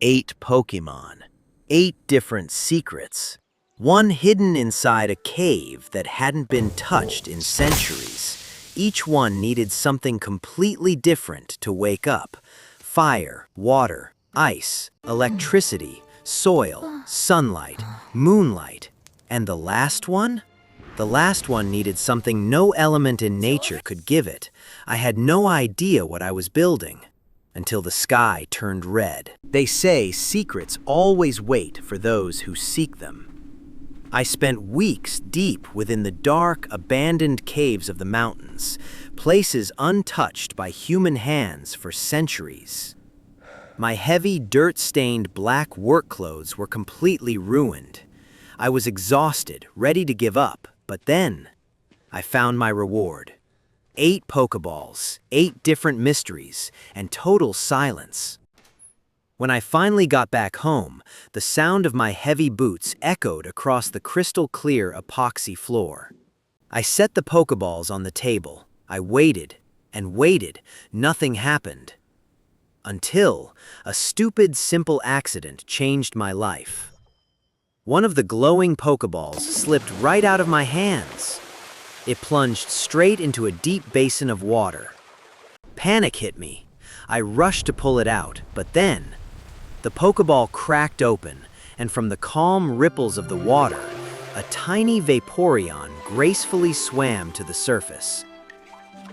8 Pokémon, 8 different secrets, one hidden inside a cave that hadn't been touched in centuries. Each one needed something completely different to wake up. Fire, water, ice, electricity, soil, sunlight, moonlight. And the last one? The last one needed something no element in nature could give it. I had no idea what I was building until the sky turned red. They say secrets always wait for those who seek them. I spent weeks deep within the dark, abandoned caves of the mountains, places untouched by human hands for centuries. My heavy, dirt-stained black work clothes were completely ruined. I was exhausted, ready to give up, but then I found my reward. 8 Pokéballs, 8 different mysteries, and total silence. When I finally got back home, the sound of my heavy boots echoed across the crystal-clear epoxy floor. I set the Pokéballs on the table. I waited and waited. Nothing happened. Until a stupid, simple accident changed my life. One of the glowing Pokéballs slipped right out of my hands. It plunged straight into a deep basin of water. Panic hit me. I rushed to pull it out, but then the Pokéball cracked open, and from the calm ripples of the water, a tiny Vaporeon gracefully swam to the surface.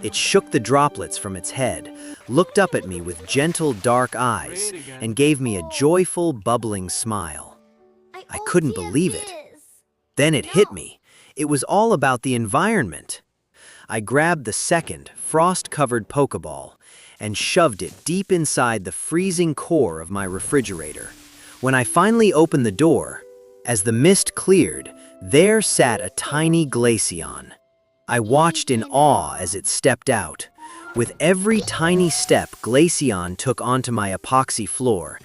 It shook the droplets from its head, looked up at me with gentle dark eyes, and gave me a joyful, bubbling smile. I couldn't believe it. Then it hit me. It was all about the environment. I grabbed the second, frost-covered Pokéball and shoved it deep inside the freezing core of my refrigerator. When I finally opened the door, as the mist cleared, there sat a tiny Glaceon. I watched in awe as it stepped out. With every tiny step Glaceon took onto my epoxy floor,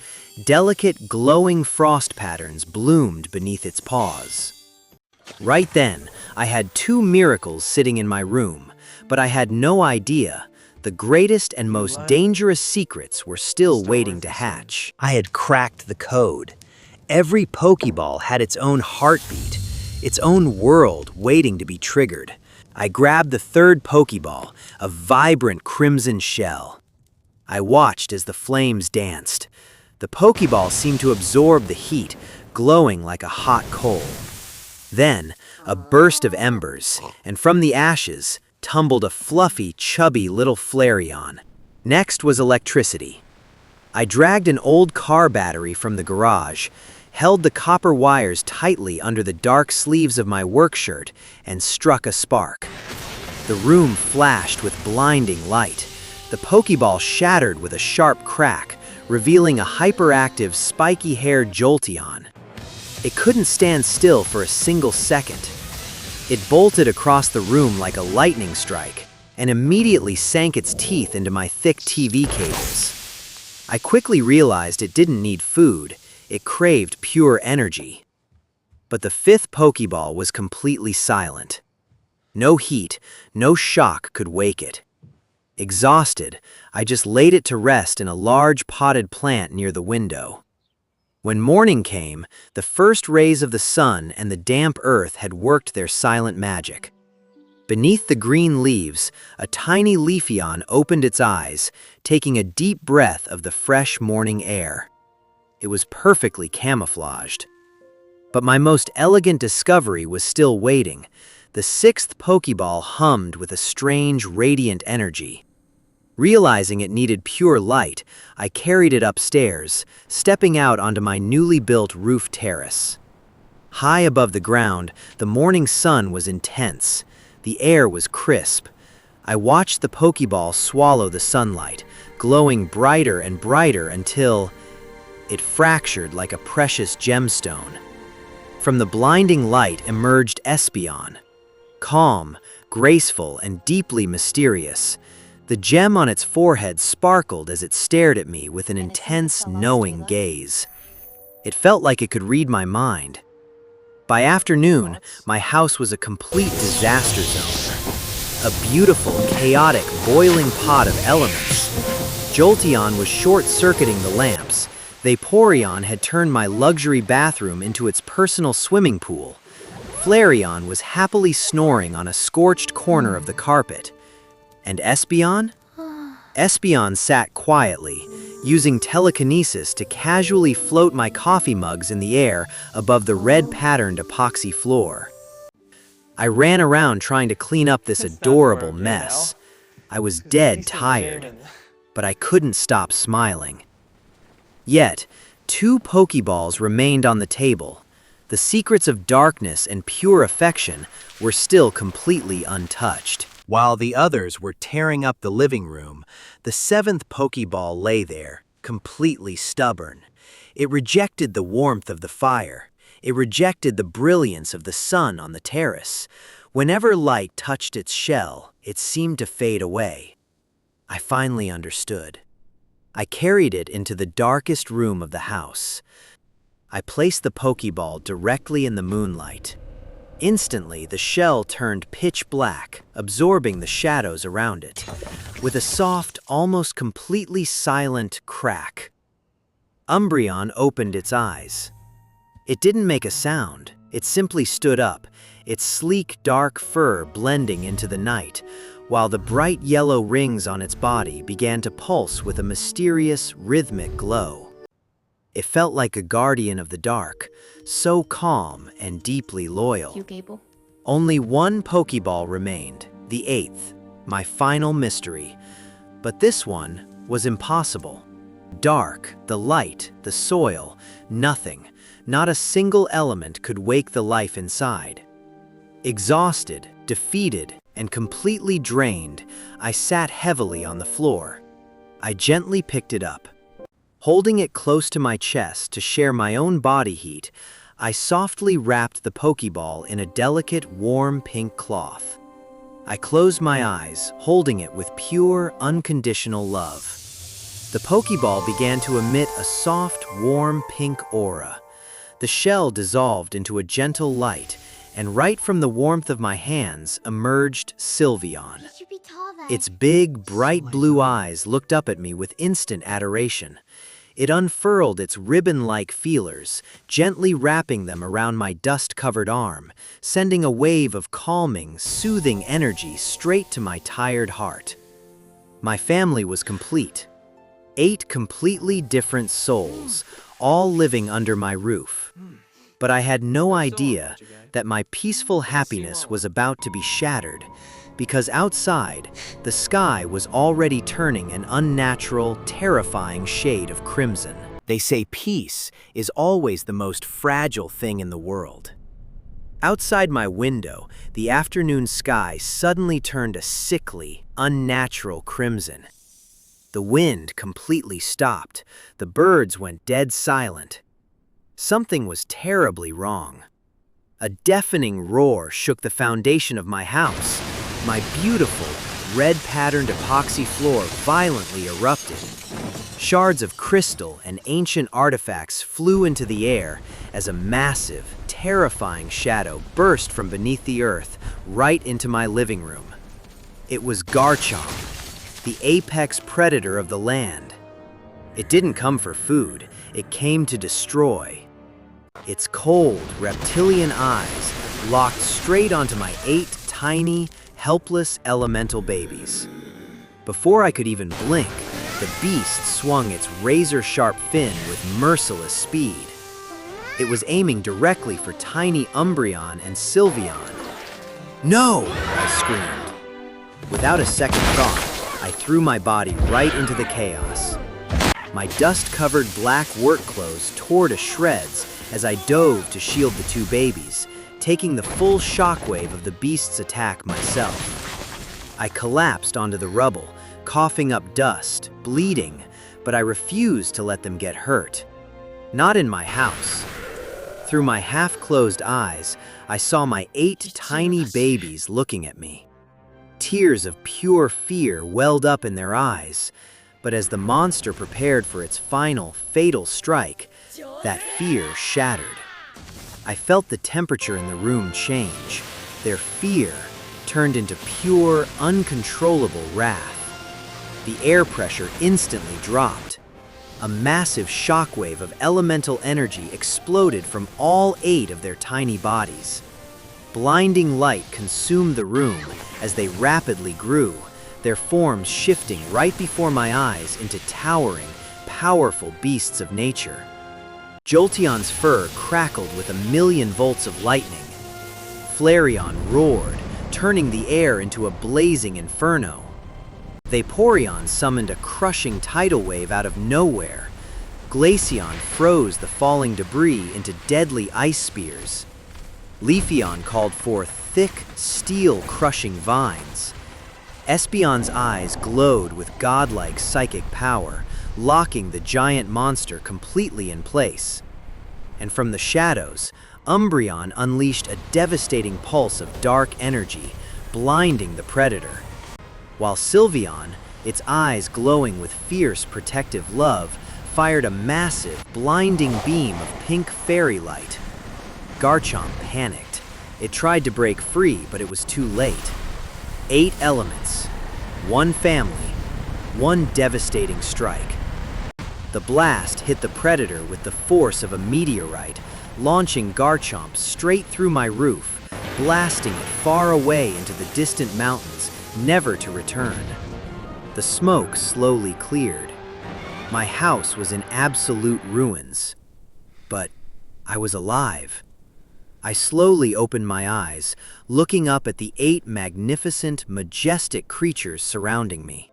delicate, glowing frost patterns bloomed beneath its paws. Right then, I had 2 miracles sitting in my room, but I had no idea the greatest and most dangerous secrets were still waiting to hatch. I had cracked the code. Every Pokéball had its own heartbeat, its own world waiting to be triggered. I grabbed the third Pokéball, a vibrant crimson shell. I watched as the flames danced. The Pokéball seemed to absorb the heat, glowing like a hot coal. Then, a burst of embers, and from the ashes tumbled a fluffy, chubby little flareon. Next was electricity. I dragged an old car battery from the garage, held the copper wires tightly under the dark sleeves of my work shirt, and struck a spark. The room flashed with blinding light. The Pokéball shattered with a sharp crack, revealing a hyperactive, spiky-haired Jolteon. It couldn't stand still for a single second. It bolted across the room like a lightning strike and immediately sank its teeth into my thick TV cables. I quickly realized it didn't need food. It craved pure energy. But the 5th Pokéball was completely silent. No heat, no shock could wake it. Exhausted, I just laid it to rest in a large potted plant near the window. When morning came, the first rays of the sun and the damp earth had worked their silent magic. Beneath the green leaves, a tiny Leafeon opened its eyes, taking a deep breath of the fresh morning air. It was perfectly camouflaged. But my most elegant discovery was still waiting. The 6th Pokéball hummed with a strange, radiant energy. Realizing it needed pure light, I carried it upstairs, stepping out onto my newly built roof terrace. High above the ground, the morning sun was intense. The air was crisp. I watched the Pokéball swallow the sunlight, glowing brighter and brighter until it fractured like a precious gemstone. From the blinding light emerged Espeon. Calm, graceful, and deeply mysterious. The gem on its forehead sparkled as it stared at me with an intense, knowing gaze. It felt like it could read my mind. By afternoon, my house was a complete disaster zone. A beautiful, chaotic, boiling pot of elements. Jolteon was short-circuiting the lamps, Vaporeon had turned my luxury bathroom into its personal swimming pool. Flareon was happily snoring on a scorched corner of the carpet. And Espeon? Espeon sat quietly, using telekinesis to casually float my coffee mugs in the air above the red-patterned epoxy floor. I ran around trying to clean up this adorable mess. I was dead tired, but I couldn't stop smiling. Yet, 2 Pokéballs remained on the table. The secrets of darkness and pure affection were still completely untouched. While the others were tearing up the living room, the 7th Pokeball lay there, completely stubborn. It rejected the warmth of the fire. It rejected the brilliance of the sun on the terrace. Whenever light touched its shell, it seemed to fade away. I finally understood. I carried it into the darkest room of the house. I placed the Pokeball directly in the moonlight. Instantly, the shell turned pitch black, absorbing the shadows around it. With a soft, almost completely silent crack, Umbreon opened its eyes. It didn't make a sound. It simply stood up, its sleek, dark fur blending into the night, while the bright yellow rings on its body began to pulse with a mysterious, rhythmic glow. It felt like a guardian of the dark, so calm and deeply loyal. Only 1 Pokeball remained, the 8th, my final mystery. But this one was impossible. Dark, the light, the soil, nothing, not a single element could wake the life inside. Exhausted, defeated, and completely drained, I sat heavily on the floor. I gently picked it up. Holding it close to my chest to share my own body heat, I softly wrapped the Pokeball in a delicate, warm pink cloth. I closed my eyes, holding it with pure, unconditional love. The Pokeball began to emit a soft, warm pink aura. The shell dissolved into a gentle light, and right from the warmth of my hands emerged Sylveon. Its big, bright blue eyes looked up at me with instant adoration. It unfurled its ribbon-like feelers, gently wrapping them around my dust-covered arm, sending a wave of calming, soothing energy straight to my tired heart. My family was complete. 8 completely different souls, all living under my roof. But I had no idea that my peaceful happiness was about to be shattered, because outside, the sky was already turning an unnatural, terrifying shade of crimson. They say peace is always the most fragile thing in the world. Outside my window, the afternoon sky suddenly turned a sickly, unnatural crimson. The wind completely stopped. The birds went dead silent. Something was terribly wrong. A deafening roar shook the foundation of my house. My beautiful, red-patterned epoxy floor violently erupted. Shards of crystal and ancient artifacts flew into the air as a massive, terrifying shadow burst from beneath the earth right into my living room. It was Garchomp, the apex predator of the land. It didn't come for food, it came to destroy. Its cold, reptilian eyes locked straight onto my 8 tiny, helpless elemental babies. Before I could even blink, the beast swung its razor-sharp fin with merciless speed. It was aiming directly for tiny Umbreon and Sylveon. "No!" I screamed. Without a second thought, I threw my body right into the chaos. My dust-covered black work clothes tore to shreds as I dove to shield the 2 babies, taking the full shockwave of the beast's attack myself. I collapsed onto the rubble, coughing up dust, bleeding, but I refused to let them get hurt. Not in my house. Through my half-closed eyes, I saw my 8 tiny babies looking at me. Tears of pure fear welled up in their eyes, but as the monster prepared for its final, fatal strike, that fear shattered. I felt the temperature in the room change. Their fear turned into pure, uncontrollable wrath. The air pressure instantly dropped. A massive shockwave of elemental energy exploded from all 8 of their tiny bodies. Blinding light consumed the room as they rapidly grew, their forms shifting right before my eyes into towering, powerful beasts of nature. Jolteon's fur crackled with 1,000,000 volts of lightning. Flareon roared, turning the air into a blazing inferno. Vaporeon summoned a crushing tidal wave out of nowhere. Glaceon froze the falling debris into deadly ice spears. Leafeon called forth thick, steel-crushing vines. Espeon's eyes glowed with godlike psychic power, locking the giant monster completely in place. And from the shadows, Umbreon unleashed a devastating pulse of dark energy, blinding the predator. While Sylveon, its eyes glowing with fierce protective love, fired a massive, blinding beam of pink fairy light. Garchomp panicked. It tried to break free, but it was too late. 8 elements, 1 family, 1 devastating strike. The blast hit the predator with the force of a meteorite, launching Garchomp straight through my roof, blasting it far away into the distant mountains, never to return. The smoke slowly cleared. My house was in absolute ruins. But I was alive. I slowly opened my eyes, looking up at the 8 magnificent, majestic creatures surrounding me.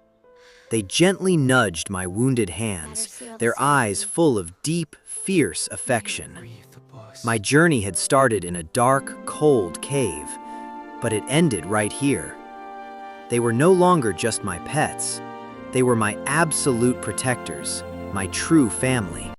They gently nudged my wounded hands, their eyes full of deep, fierce affection. My journey had started in a dark, cold cave, but it ended right here. They were no longer just my pets. They were my absolute protectors, my true family.